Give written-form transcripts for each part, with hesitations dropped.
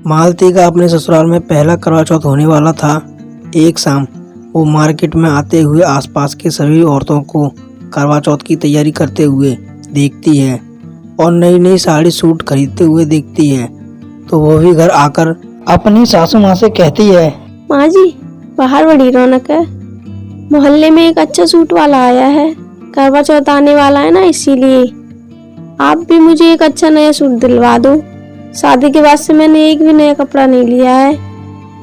मालती का अपने ससुराल में पहला करवा चौथ होने वाला था। एक शाम वो मार्केट में आते हुए आसपास के सभी औरतों को करवा चौथ की तैयारी करते हुए देखती है और नई नई साड़ी सूट खरीदते हुए देखती है। तो वो भी घर आकर अपनी सासू माँ से कहती है, माँ जी, बाहर बड़ी रौनक है। मोहल्ले में एक अच्छा सूट वाला आया है, करवा चौथ आने वाला है ना, इसीलिए आप भी मुझे एक अच्छा नया सूट दिलवा दो। शादी के बाद से मैंने एक भी नया कपड़ा नहीं लिया है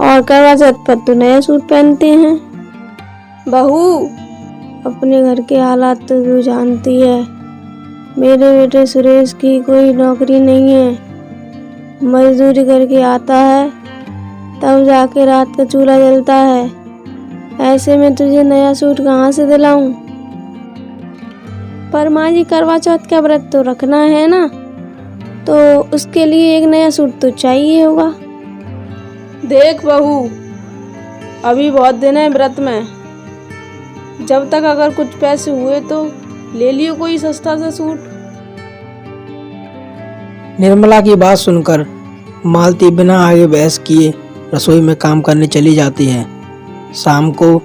और करवा चौथ पर तो नया सूट पहनते हैं। बहू, अपने घर के हालात तो तू जानती है। मेरे बेटे सुरेश की कोई नौकरी नहीं है, मजदूरी करके आता है तब जाके रात का चूल्हा जलता है। ऐसे में तुझे नया सूट कहाँ से दिलाऊं? पर माँ जी, करवा चौथ का व्रत तो रखना है ना, तो उसके लिए एक नया सूट तो चाहिए होगा। देख बहू, अभी बहुत दिन है व्रत में, जब तक अगर कुछ पैसे हुए तो ले लियो कोई सस्ता सा सूट। निर्मला की बात सुनकर मालती बिना आगे बहस किए रसोई में काम करने चली जाती है। शाम को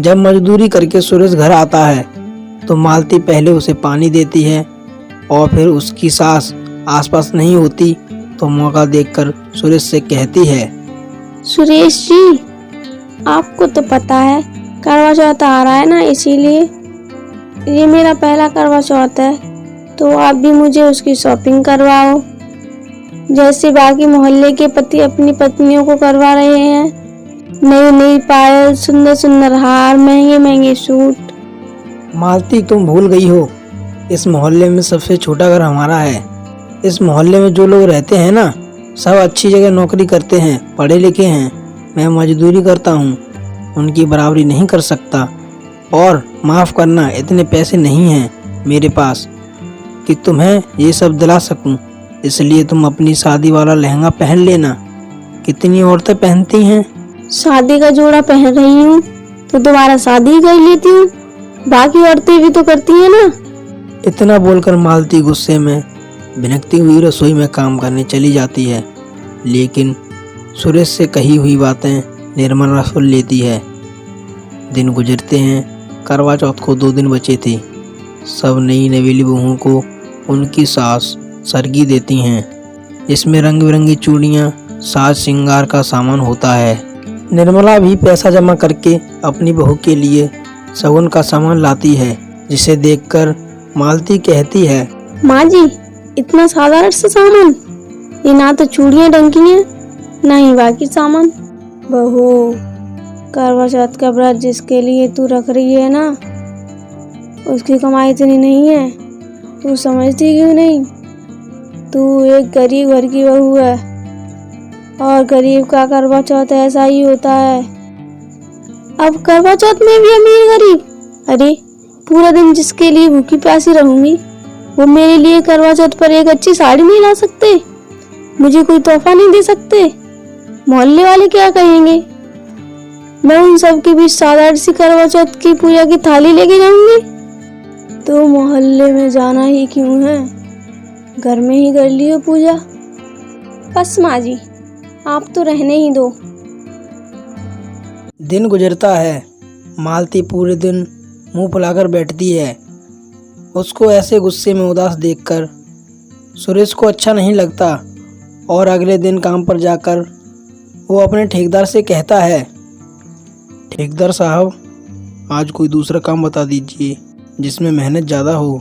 जब मजदूरी करके सुरेश घर आता है तो मालती पहले उसे पानी देती है और फिर उसकी सास आसपास नहीं होती तो मौका देखकर सुरेश से कहती है, सुरेश जी, आपको तो पता है करवा चौथ आ रहा है ना, इसीलिए ये मेरा पहला करवा चौथ है, तो आप भी मुझे उसकी शॉपिंग करवाओ, जैसे बाकी मोहल्ले के पति अपनी पत्नियों को करवा रहे हैं। नई नई पायल, सुंदर सुंदर हार, महंगे महंगे सूट। मालती, तुम भूल गई हो, इस मोहल्ले में सबसे छोटा घर हमारा है। इस मोहल्ले में जो लोग रहते हैं ना, सब अच्छी जगह नौकरी करते हैं, पढ़े लिखे हैं। मैं मजदूरी करता हूँ, उनकी बराबरी नहीं कर सकता। और माफ़ करना, इतने पैसे नहीं हैं मेरे पास कि तुम्हें ये सब दिला सकूं। इसलिए तुम अपनी शादी वाला लहंगा पहन लेना। कितनी औरतें पहनती हैं। शादी का जोड़ा पहन रही हूँ तो दोबारा शादी कर लेती हूँ, बाकी औरतें भी तो करती हैं ना। इतना बोलकर मालती गुस्से में भिनकती हुई रसोई में काम करने चली जाती है। लेकिन सुरेश से कही हुई बातें निर्मला सुन लेती है। दिन गुजरते हैं। करवा चौथ को 2 दिन बचे थे। सब नई नवेली बहुओं को उनकी सास सरगी देती हैं। इसमें रंग बिरंगी चूड़ियाँ, साज श्रृंगार का सामान होता है। निर्मला भी पैसा जमा करके अपनी बहू के लिए शगुन का सामान लाती है, जिसे देखकर मालती कहती है, माँ जी, इतना साधारण सा सामान, ये ना तो चूड़ियाँ ढंग की हैं, ना ही बाकी सामान। बहू, करवा चौथ का व्रत जिसके लिए तू रख रही है ना, उसकी कमाई इतनी नहीं है, तू समझती क्यों नहीं? तू एक गरीब घर की बहू है और गरीब का करवा चौथ ऐसा ही होता है। अब करवा चौथ में भी अमीर गरीब, अरे पूरा दिन जिसके लिए भूखी प्यासी रहूंगी, वो मेरे लिए करवा चौथ पर एक अच्छी साड़ी नहीं ला सकते, मुझे कोई तोहफा नहीं दे सकते। मोहल्ले वाले क्या कहेंगे? मैं उन सब के बीच साधारण सी करवा चौथ की पूजा की थाली लेके जाऊंगी। तो मोहल्ले में जाना ही क्यों है, घर में ही कर लियो पूजा। बस माँ जी, आप तो रहने ही दो। दिन गुजरता है। मालती पूरे दिन मुंह फुलाकर बैठती है। उसको ऐसे गुस्से में उदास देखकर सुरेश को अच्छा नहीं लगता और अगले दिन काम पर जाकर वो अपने ठेकेदार से कहता है, ठेकेदार साहब, आज कोई दूसरा काम बता दीजिए जिसमें मेहनत ज़्यादा हो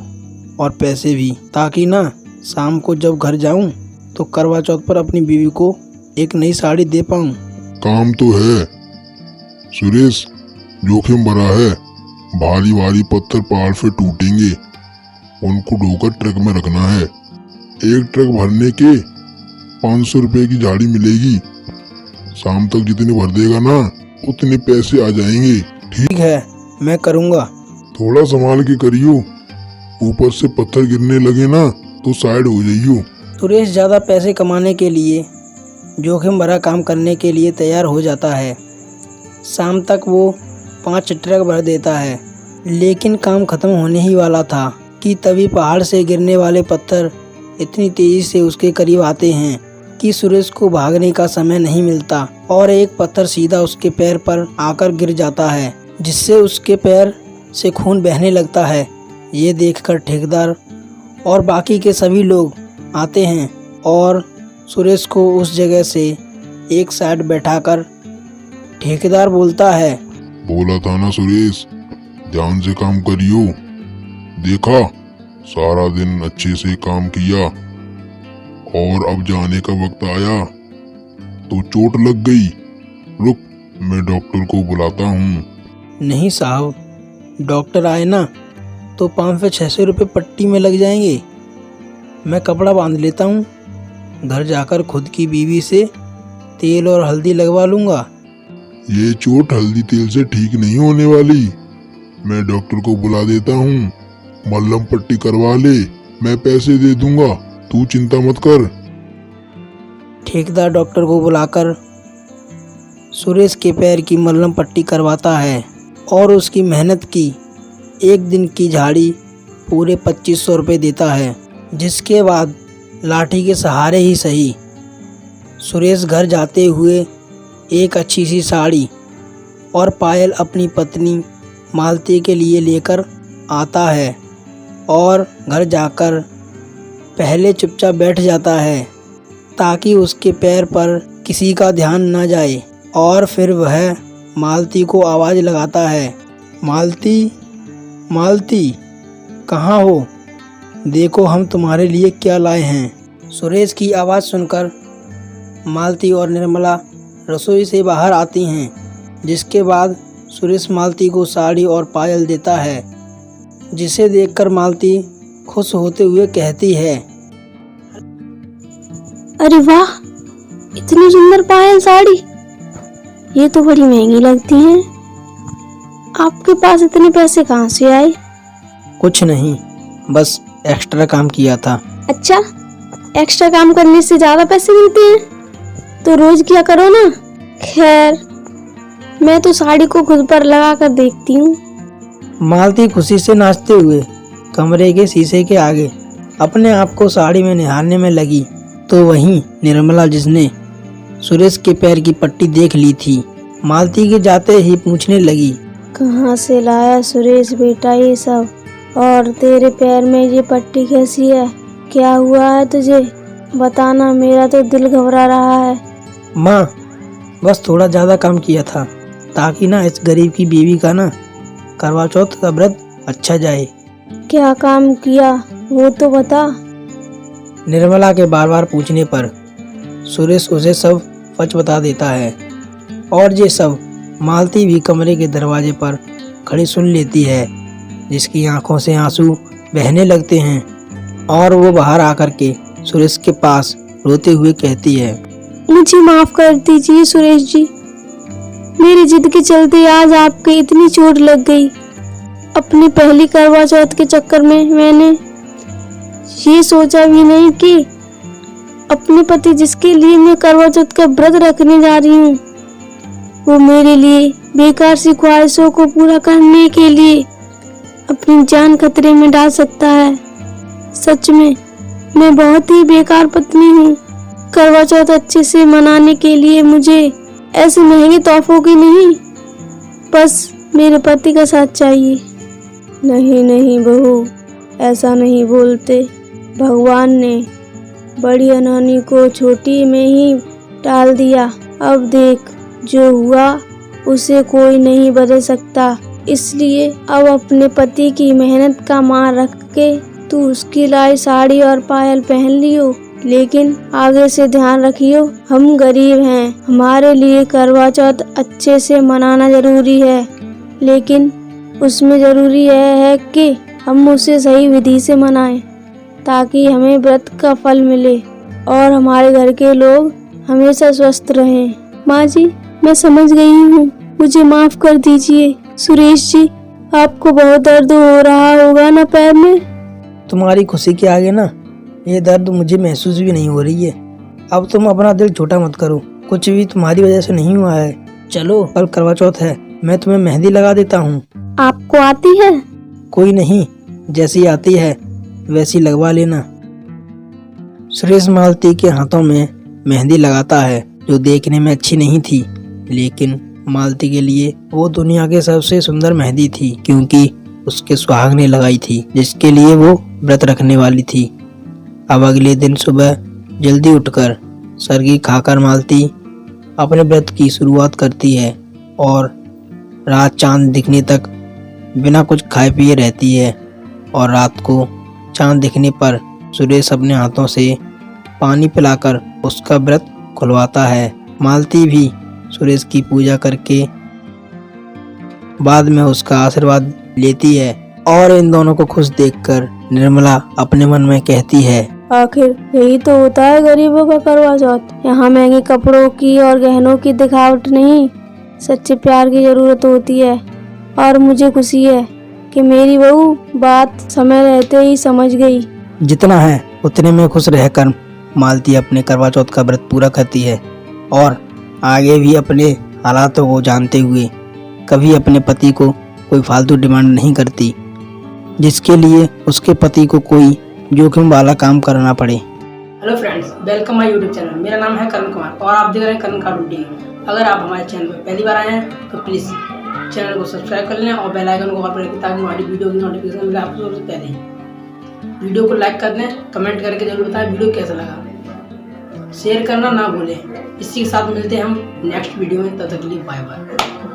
और पैसे भी, ताकि ना शाम को जब घर जाऊं तो करवा चौथ पर अपनी बीवी को एक नई साड़ी दे पाऊं। काम तो है सुरेश, जोखिम भरा है। भारी भारी पत्थर पहाड़ से टूटेंगे, उनको ढोकर ट्रक में रखना है। एक ट्रक भरने के 500 रुपए की झाड़ी मिलेगी। शाम तक जितने भर देगा ना, उतने पैसे आ जाएंगे। ठीक है, मैं करूँगा। थोड़ा संभाल के करियो, ऊपर से पत्थर गिरने लगे ना तो साइड हो जाइयो। सुरेश ज़्यादा पैसे कमाने के लिए जोखिम भरा काम करने के लिए तैयार हो जाता है। शाम तक वो 5 ट्रक भर देता है, लेकिन काम खत्म होने ही वाला था कि तभी पहाड़ से गिरने वाले पत्थर इतनी तेजी से उसके करीब आते हैं कि सुरेश को भागने का समय नहीं मिलता और एक पत्थर सीधा उसके पैर पर आकर गिर जाता है, जिससे उसके पैर से खून बहने लगता है। ये देखकर ठेकेदार और बाकी के सभी लोग आते हैं और सुरेश को उस जगह से एक साइड बैठाकर ठेकेदार बोलता है, बोला था ना सुरेश, ध्यान से काम करियो। देखा, सारा दिन अच्छे से काम किया और अब जाने का वक्त आया तो चोट लग गई। रुक, मैं डॉक्टर को बुलाता हूँ। नहीं साहब, डॉक्टर आए ना तो 500-600 रुपये पट्टी में लग जाएंगे। मैं कपड़ा बांध लेता हूँ, घर जाकर खुद की बीवी से तेल और हल्दी लगवा लूँगा। ये चोट हल्दी तेल से ठीक नहीं होने वाली। मैं डॉक्टर को बुला देता हूँ, मल्हम पट्टी करवा ले, मैं पैसे दे दूंगा, तू चिंता मत कर। ठेकेदार डॉक्टर को बुलाकर सुरेश के पैर की मल्हम पट्टी करवाता है और उसकी मेहनत की एक दिन की झाड़ी पूरे 2500 रुपये देता है, जिसके बाद लाठी के सहारे ही सही सुरेश घर जाते हुए एक अच्छी सी साड़ी और पायल अपनी पत्नी मालती के लिए लेकर आता है और घर जाकर पहले चुपचाप बैठ जाता है ताकि उसके पैर पर किसी का ध्यान न जाए और फिर वह मालती को आवाज़ लगाता है, मालती, मालती, कहाँ हो? देखो हम तुम्हारे लिए क्या लाए हैं। सुरेश की आवाज़ सुनकर मालती और निर्मला रसोई से बाहर आती हैं, जिसके बाद सुरेश मालती को साड़ी और पायल देता है, जिसे देखकर मालती खुश होते हुए कहती है, अरे वाह, इतनी सुंदर पायल साड़ी, ये तो बड़ी महंगी लगती है। आपके पास इतने पैसे कहाँ से आए? कुछ नहीं, बस एक्स्ट्रा काम किया था। अच्छा, एक्स्ट्रा काम करने से ज्यादा पैसे मिलते हैं तो रोज किया करो ना। खैर, मैं तो साड़ी को खुद पर लगा कर देखती हूँ। मालती खुशी से नाचते हुए कमरे के शीशे के आगे अपने आप को साड़ी में निहारने में लगी, तो वहीं निर्मला, जिसने सुरेश के पैर की पट्टी देख ली थी, मालती के जाते ही पूछने लगी, कहाँ से लाया सुरेश बेटा ये सब? और तेरे पैर में ये पट्टी कैसी है? क्या हुआ है तुझे? बताना, मेरा तो दिल घबरा रहा है। माँ, बस थोड़ा ज़्यादा काम किया था ताकि ना इस गरीब की बीवी का ना करवा चौथ का व्रत अच्छा जाए। क्या काम किया वो तो बता। निर्मला के बार बार पूछने पर सुरेश उसे सब सच बता देता है और ये सब मालती भी कमरे के दरवाजे पर खड़ी सुन लेती है, जिसकी आंखों से आंसू बहने लगते हैं और वो बाहर आकर के सुरेश के पास रोते हुए कहती है, मुझे माफ कर दीजिए सुरेश जी, मेरी जिद के चलते आज आपके इतनी चोट लग गई। अपनी पहली करवा चौथ के चक्कर में मैंने ये सोचा भी नहीं कि अपने पति, जिसके लिए मैं करवा चौथ का व्रत रखने जा रही हूँ, वो मेरे लिए बेकार सी ख्वाहिशों को पूरा करने के लिए अपनी जान खतरे में डाल सकता है। सच में मैं बहुत ही बेकार पत्नी हूँ। करवा चौथ अच्छे से मनाने के लिए मुझे ऐसे महंगे तोहफों की नहीं, बस मेरे पति का साथ चाहिए। नहीं नहीं बहू, ऐसा नहीं बोलते। भगवान ने बड़ी अनहोनी को छोटी में ही टाल दिया। अब देख, जो हुआ उसे कोई नहीं बदल सकता, इसलिए अब अपने पति की मेहनत का मान रख के तू उसकी लाई साड़ी और पायल पहन लियो, लेकिन आगे से ध्यान रखियो, हम गरीब हैं, हमारे लिए करवा चौथ अच्छे से मनाना जरूरी है, लेकिन उसमें जरूरी है कि हम उसे सही विधि से मनाएं, ताकि हमें व्रत का फल मिले और हमारे घर के लोग हमेशा स्वस्थ रहें। माँ जी, मैं समझ गई हूँ, मुझे माफ कर दीजिए। सुरेश जी, आपको बहुत दर्द हो रहा होगा ना पैर में? तुम्हारी खुशी के आगे ना ये दर्द मुझे महसूस भी नहीं हो रही है। अब तुम अपना दिल छोटा मत करो, कुछ भी तुम्हारी वजह से नहीं हुआ है। चलो, कल करवा चौथ है, मैं तुम्हें मेहंदी लगा देता हूँ। आपको आती है? कोई नहीं, जैसी आती है वैसी लगवा लेना। सुरेश मालती के हाथों में मेहंदी लगाता है जो देखने में अच्छी नहीं थी, लेकिन मालती के लिए वो दुनिया के सबसे सुंदर मेहंदी थी, क्योंकि उसके सुहाग ने लगाई थी जिसके लिए वो व्रत रखने वाली थी। अब अगले दिन सुबह जल्दी उठकर सरगी खाकर मालती अपने व्रत की शुरुआत करती है और रात चांद दिखने तक बिना कुछ खाए पिए रहती है। और रात को चांद दिखने पर सुरेश अपने हाथों से पानी पिलाकर उसका व्रत खुलवाता है। मालती भी सुरेश की पूजा करके बाद में उसका आशीर्वाद लेती है और इन दोनों को खुश देखकर निर्मला अपने मन में कहती है, आखिर यही तो होता है गरीबों का करवा चौथ। यहाँ महंगे कपड़ों की और गहनों की दिखावट नहीं, सच्चे प्यार की जरूरत होती है। और मुझे खुशी है कि मेरी बहू बात समय रहते ही समझ गई। जितना है उतने में खुश रहकर मालती अपने करवा चौथ का व्रत पूरा करती है और आगे भी अपने हालातों को जानते हुए कभी अपने पति को कोई फालतू डिमांड नहीं करती, जिसके लिए उसके पति को कोई जोखिम वाला काम करना पड़े। Hello friends, welcome my YouTube channel. मेरा नाम है करण कुमार और आप देख रहे हैं करण कार्टून टीवी। अगर आप हमारे चैनल पर पहली बार आए हैं तो प्लीज़ चैनल को सब्सक्राइब कर लें और बेल आइकन को ऑल पर रखें ताकि हमारी वीडियो की नोटिफिकेशन मिले आपको सबसे पहले। वीडियो को लाइक कर दें, कमेंट करके जरूर बताएं वीडियो कैसा लगा, शेयर करना ना भूलें। इसी के साथ मिलते हैं हम नेक्स्ट वीडियो में, तब तक के लिए बाय बाय।